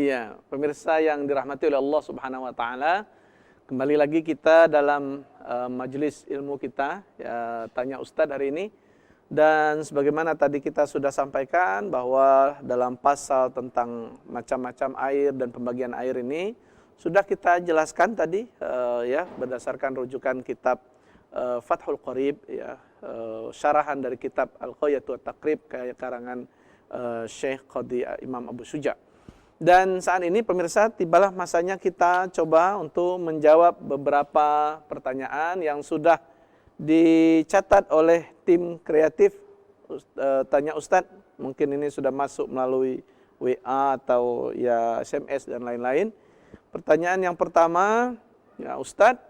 Iya, pemirsa yang dirahmati oleh Allah Subhanahu wa taala, kembali lagi kita dalam majelis ilmu kita, ya, Tanya Ustadz hari ini. Dan sebagaimana tadi kita sudah sampaikan bahwa dalam pasal tentang macam-macam air dan pembagian air ini sudah kita jelaskan tadi, ya, berdasarkan rujukan kitab Fathul Qorib, ya, syarahan dari kitab Al-Ghayatu Wat-Taqrib karangan Syekh Qadhi Imam Abu Syuja. Dan saat ini pemirsa, tibalah masanya kita coba untuk menjawab beberapa pertanyaan yang sudah dicatat oleh tim kreatif Tanya Ustadz. Mungkin ini sudah masuk melalui WA atau ya SMS dan lain-lain. Pertanyaan yang pertama, ya Ustadz,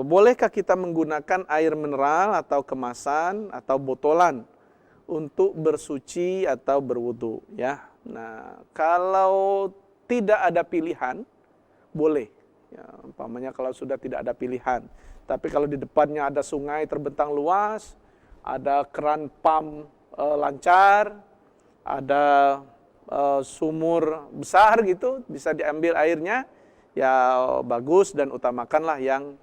bolehkah kita menggunakan air mineral atau kemasan atau botolan untuk bersuci atau berwudu, ya? Nah, kalau tidak ada pilihan, boleh. Ya, umpamanya kalau sudah tidak ada pilihan. Tapi kalau di depannya ada sungai terbentang luas, ada keran pam lancar, ada sumur besar gitu, bisa diambil airnya, ya bagus dan utamakanlah yang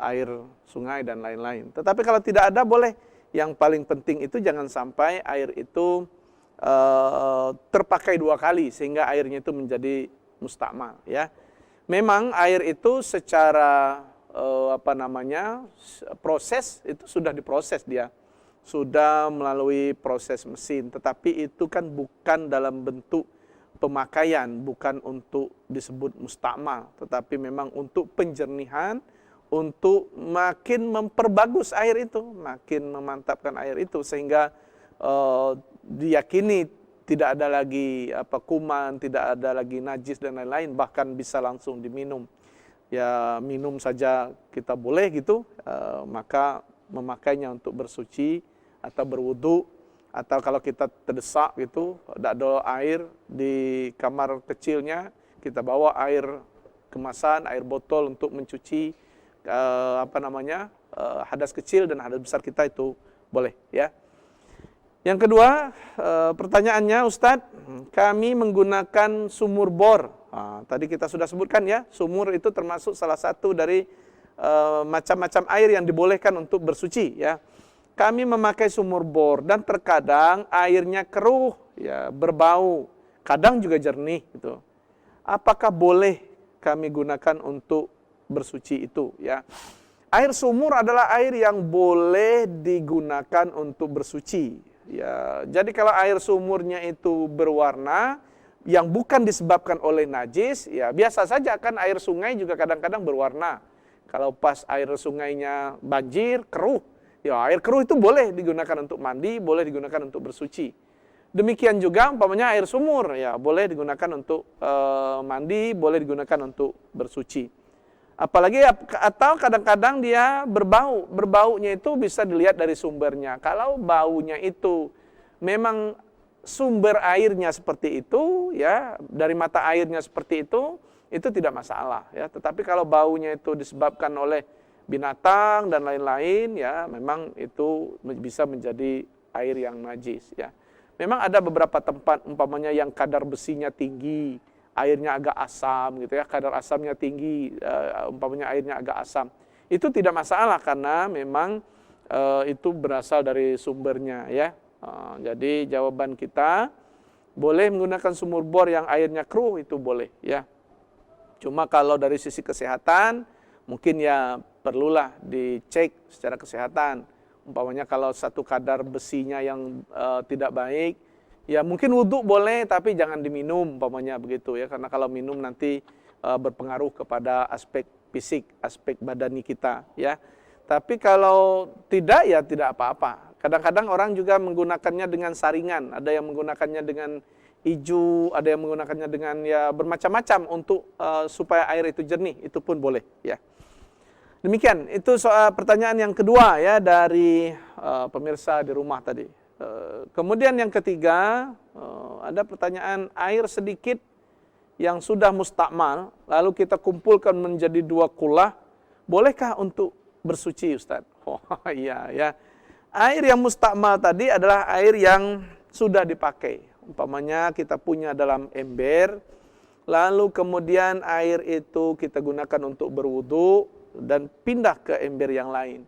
air sungai dan lain-lain. Tetapi kalau tidak ada, boleh. Yang paling penting itu jangan sampai air itu terpakai dua kali sehingga airnya itu menjadi mustakmal, ya. Memang air itu secara proses itu sudah diproses, dia sudah melalui proses mesin, tetapi itu kan bukan dalam bentuk pemakaian, bukan untuk disebut mustakmal, tetapi memang untuk penjernihan, untuk makin memperbagus air itu, makin memantapkan air itu sehingga diyakini tidak ada lagi kuman, tidak ada lagi najis dan lain-lain, bahkan bisa langsung diminum. Ya minum saja kita boleh gitu, maka memakainya untuk bersuci atau berwudu, atau kalau kita terdesak gitu, tidak ada air di kamar kecilnya, kita bawa air kemasan, air botol untuk mencuci hadas kecil dan hadas besar kita, itu boleh, ya. Yang kedua, pertanyaannya, Ustadz, kami menggunakan sumur bor. Tadi kita sudah sebutkan, ya, sumur itu termasuk salah satu dari macam-macam air yang dibolehkan untuk bersuci, ya. Kami memakai sumur bor dan terkadang airnya keruh, ya, berbau, kadang juga jernih gitu. Apakah boleh kami gunakan untuk bersuci itu, ya? Air sumur adalah air yang boleh digunakan untuk bersuci. Ya, jadi kalau air sumurnya itu berwarna yang bukan disebabkan oleh najis, ya biasa saja kan, air sungai juga kadang-kadang berwarna. Kalau pas air sungainya banjir, keruh, ya air keruh itu boleh digunakan untuk mandi, boleh digunakan untuk bersuci. Demikian juga umpamanya air sumur, ya boleh digunakan untuk mandi, boleh digunakan untuk bersuci. Apalagi atau kadang-kadang dia berbau. Berbaunya itu bisa dilihat dari sumbernya. Kalau baunya itu memang sumber airnya seperti itu, ya, dari mata airnya seperti itu tidak masalah, ya. Tetapi kalau baunya itu disebabkan oleh binatang dan lain-lain, ya, memang itu bisa menjadi air yang najis, ya. Memang ada beberapa tempat umpamanya yang kadar besinya tinggi, airnya agak asam gitu, ya, kadar asamnya tinggi, umpamanya airnya agak asam. Itu tidak masalah karena memang itu berasal dari sumbernya, ya. Jadi jawaban kita, boleh menggunakan sumur bor yang airnya keruh, itu boleh, ya. Cuma kalau dari sisi kesehatan mungkin ya perlulah dicek secara kesehatan. Umpamanya kalau satu kadar besinya yang tidak baik, ya mungkin wudhu boleh, tapi jangan diminum, umpamanya begitu, ya, karena kalau minum nanti berpengaruh kepada aspek fisik, aspek badani kita, ya. Tapi kalau tidak, ya tidak apa-apa. Kadang-kadang orang juga menggunakannya dengan saringan, ada yang menggunakannya dengan iju, ada yang menggunakannya dengan ya bermacam-macam untuk supaya air itu jernih, itu pun boleh, ya. Demikian, itu soal pertanyaan yang kedua, ya, dari pemirsa di rumah tadi. Kemudian yang ketiga, ada pertanyaan, air sedikit yang sudah mustakmal, lalu kita kumpulkan menjadi 2 kulah, bolehkah untuk bersuci, Ustaz? Oh iya, ya. Air yang mustakmal tadi adalah air yang sudah dipakai. umpamanya kita punya dalam ember, lalu kemudian air itu kita gunakan untuk berwudu dan pindah ke ember yang lain.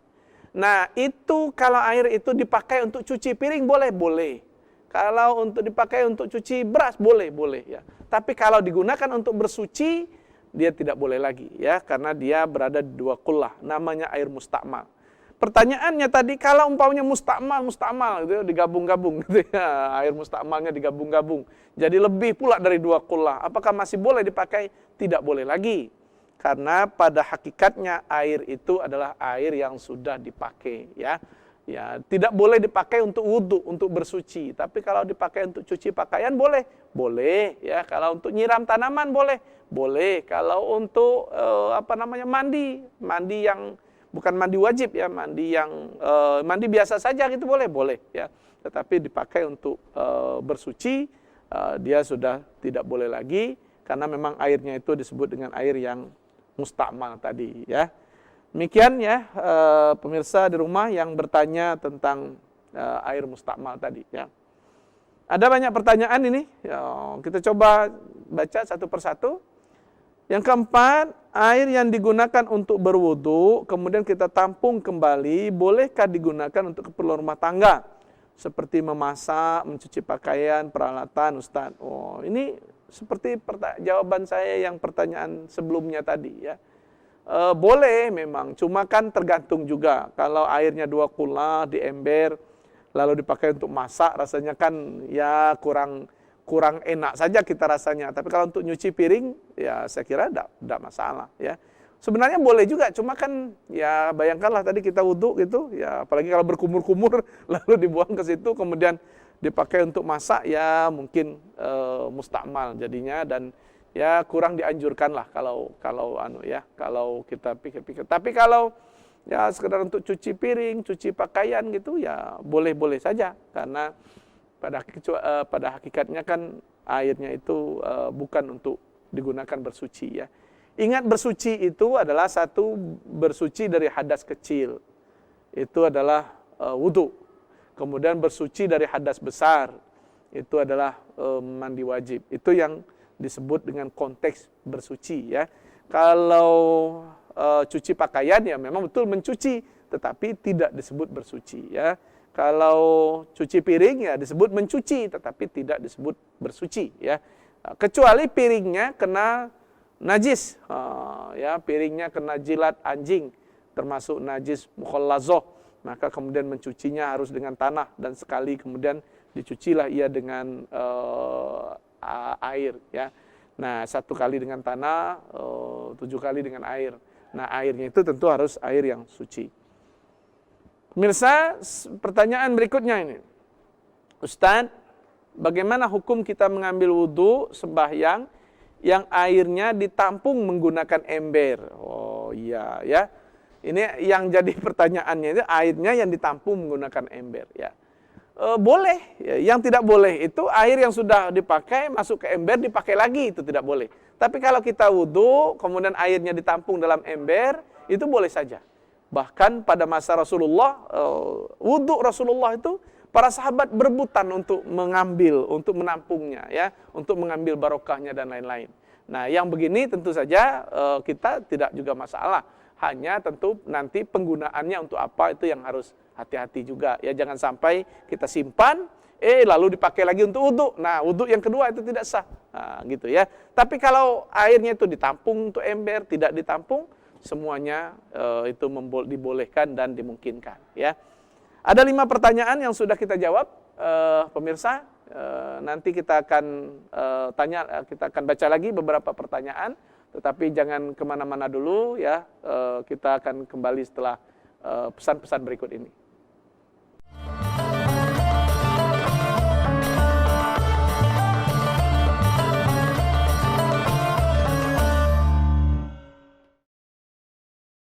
Nah, itu kalau air itu dipakai untuk cuci piring boleh. Kalau untuk dipakai untuk cuci beras boleh ya. Tapi kalau digunakan untuk bersuci, dia tidak boleh lagi ya, karena dia berada di dua qullah, namanya air mustakmal. Pertanyaannya tadi, kalau umpamanya mustakmal gitu, digabung-gabung gitu ya, air mustakmalnya digabung-gabung, jadi lebih pula dari dua qullah, apakah masih boleh dipakai? Tidak boleh lagi, karena pada hakikatnya air itu adalah air yang sudah dipakai ya. Ya, tidak boleh dipakai untuk wudhu, untuk bersuci. Tapi kalau dipakai untuk cuci pakaian boleh ya. Kalau untuk nyiram tanaman boleh. Kalau untuk mandi yang bukan mandi wajib ya, mandi yang mandi biasa saja gitu boleh ya. Tetapi dipakai untuk bersuci, dia sudah tidak boleh lagi, karena memang airnya itu disebut dengan air yang mustakmal tadi ya. Demikian ya pemirsa di rumah yang bertanya tentang air mustakmal tadi ya. Ada banyak pertanyaan ini, ya, kita coba baca satu persatu. Yang keempat, air yang digunakan untuk berwudu kemudian kita tampung kembali, bolehkah digunakan untuk keperluan rumah tangga? Seperti memasak, mencuci pakaian, peralatan, Ustaz. Oh, ini seperti jawaban saya yang pertanyaan sebelumnya tadi ya. Boleh memang, cuma kan tergantung juga. Kalau airnya dua qullah di ember, lalu dipakai untuk masak, rasanya kan ya kurang enak saja kita rasanya. Tapi kalau untuk nyuci piring, ya saya kira tidak masalah ya. Sebenarnya boleh juga, cuma kan ya bayangkanlah tadi kita wudhu gitu, ya apalagi kalau berkumur-kumur, lalu dibuang ke situ, kemudian dipakai untuk masak, ya mungkin mustakmal jadinya, dan ya kurang dianjurkan lah kalau kita pikir-pikir. Tapi kalau ya sekedar untuk cuci piring, cuci pakaian gitu ya boleh-boleh saja, karena pada hakikatnya kan airnya itu bukan untuk digunakan bersuci ya. Ingat, bersuci itu adalah satu, bersuci dari hadas kecil, itu adalah wudu. Kemudian bersuci dari hadas besar, itu adalah mandi wajib. Itu yang disebut dengan konteks bersuci ya. Kalau cuci pakaian ya memang betul mencuci, tetapi tidak disebut bersuci ya. Kalau cuci piring ya disebut mencuci, tetapi tidak disebut bersuci ya. Kecuali piringnya kena najis, ya piringnya kena jilat anjing, termasuk najis mukhallazah, maka kemudian mencucinya harus dengan tanah, dan sekali kemudian dicucilah ia dengan air ya. Nah, 1 kali dengan tanah, 7 kali dengan air. Nah, airnya itu tentu harus air yang suci. Pemirsa, pertanyaan berikutnya ini, Ustaz, bagaimana hukum kita mengambil wudhu sembahyang yang airnya ditampung menggunakan ember? Oh iya ya, ini yang jadi pertanyaannya, itu airnya yang ditampung menggunakan ember ya. Boleh, yang tidak boleh itu air yang sudah dipakai masuk ke ember dipakai lagi, itu tidak boleh. Tapi kalau kita wudhu kemudian airnya ditampung dalam ember, itu boleh saja. Bahkan pada masa Rasulullah, wudhu Rasulullah itu para sahabat berebutan untuk mengambil, untuk menampungnya ya, untuk mengambil barokahnya dan lain-lain. Nah, yang begini tentu saja kita tidak juga masalah. Hanya tentu nanti penggunaannya untuk apa itu yang harus hati-hati juga ya, jangan sampai kita simpan lalu dipakai lagi untuk wudhu. Nah, wudhu yang kedua itu tidak sah. Nah, gitu ya. Tapi kalau airnya itu ditampung untuk ember, tidak ditampung, semuanya itu dibolehkan dan dimungkinkan ya. Ada 5 pertanyaan yang sudah kita jawab, pemirsa. Nanti kita akan kita akan baca lagi beberapa pertanyaan, tetapi jangan kemana-mana dulu ya. Kita akan kembali setelah pesan-pesan berikut ini.